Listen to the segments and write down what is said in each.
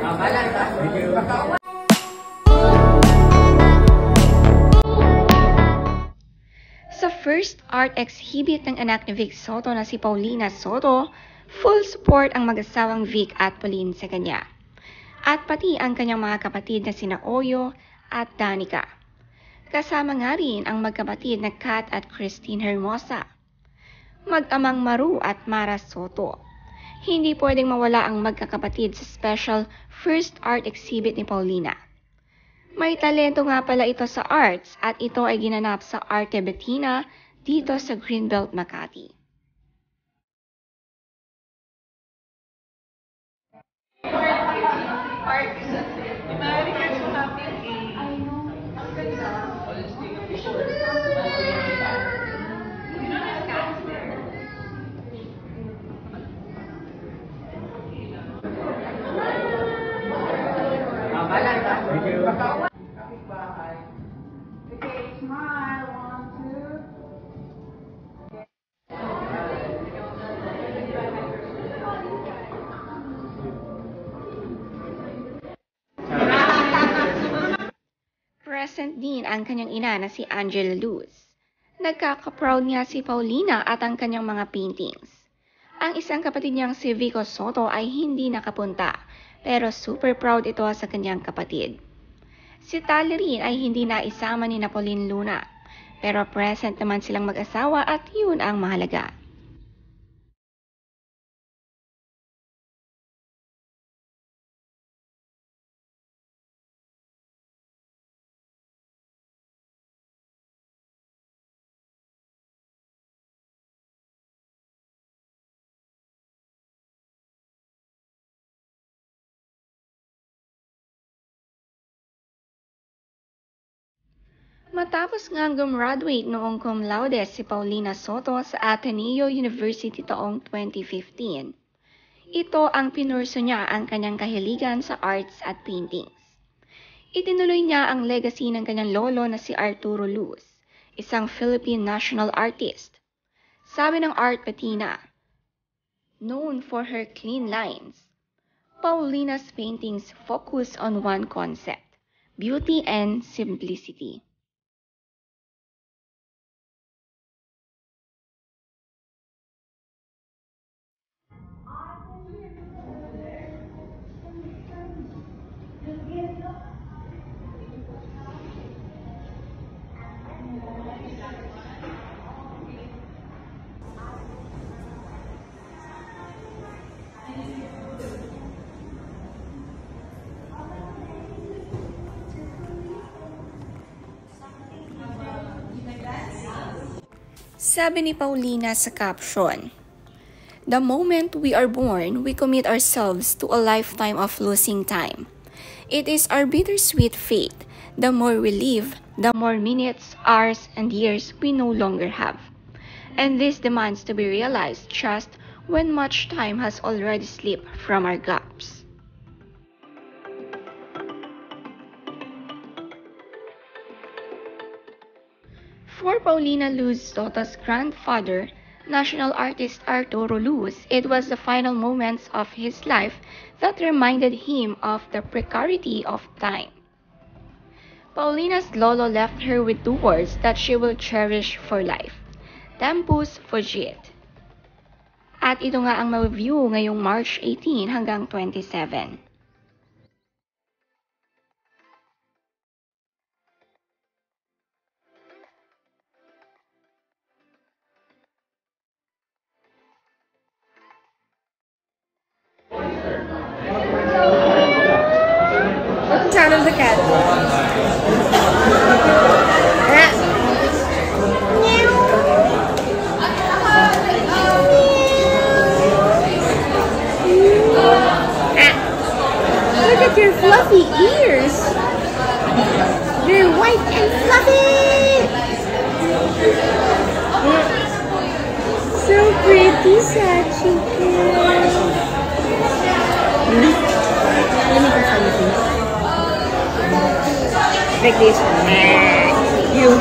Sa first art exhibit ng anak ni Vic Soto na si Paulina Soto, full support ang mag-asawang Vic at Pauline sa kanya. At pati ang kanyang mga kapatid na sina Oyo at Danica. Kasama nga rin ang magkapatid na Kat at Christine Hermosa. Mag-amang Maru at Mara Soto. Hindi pwedeng mawala ang magkakapatid sa special first art exhibit ni Paulina. May talento nga pala ito sa arts at ito ay ginanap sa Arte Bettina dito sa Greenbelt, Makati. Present din ang kanyang ina na si Angela Luz. Nagkaka-proud niya si Paulina at ang kanyang mga paintings. Ang isang kapatid niyang si Vico Soto ay hindi nakapunta, pero super proud ito sa kanyang kapatid. Si Tali rin ay hindi naisama ni Pauline Luna, pero present naman silang mag-asawa at yun ang mahalaga. Matapos nga gumraduate noong cum laude si Paulina Soto sa Ateneo University taong 2015. Ito ang pinurso niya ang kanyang kahiligan sa arts at paintings. Itinuloy niya ang legacy ng kanyang lolo na si Arturo Luz, isang Philippine national artist. Sabi ng Art Bettina, known for her clean lines, Paulina's paintings focus on one concept, beauty and simplicity. Sabi ni Paulina sa caption, "The moment we are born, we commit ourselves to a lifetime of losing time. It is our bittersweet fate. The more we live, the more minutes, hours, and years we no longer have. And this demands to be realized just when much time has already slipped from our gaps." For Paulina Luz Soto's grandfather, national artist Arturo Luz, it was the final moments of his life that reminded him of the precarity of time. Paulina's lolo left her with two words that she will cherish for life: tempus fugit. At ito nga ang ma-view ngayong March 18 hanggang 27. Sound of the cat. Look at your fluffy ears. They're white and fluffy. So pretty, Sachiko. Let me go find you. Like this. You.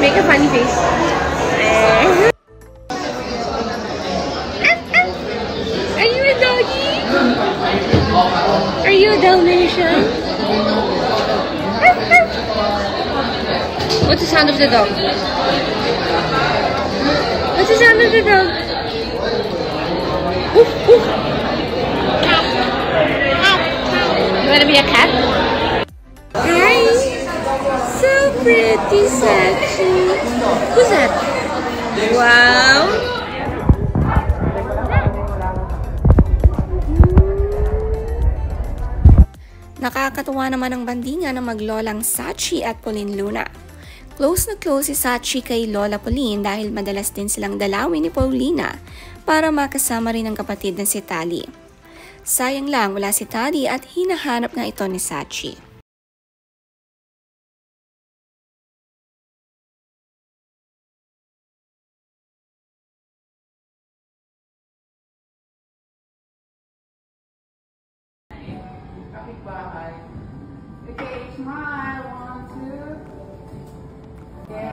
Make a funny face. Are you a doggy? you a Dalmatian? What's the sound of the dog? What's the sound of the dog? Oof, oof. You wanna be a cat? Hi! So pretty, Sachi. Who's that? Wow! Nakakatuwa naman ang bandingan ng maglolang Sachi at Pauline Luna. Close na close si Sachi kay Lola Pauline dahil madalas din silang dalawin ni Paulina para makasama rin ang kapatid na si Tali. Sayang lang wala si Tali at hinahanap nga ito ni Sachi. Okay, smile. 1, 2. Yeah.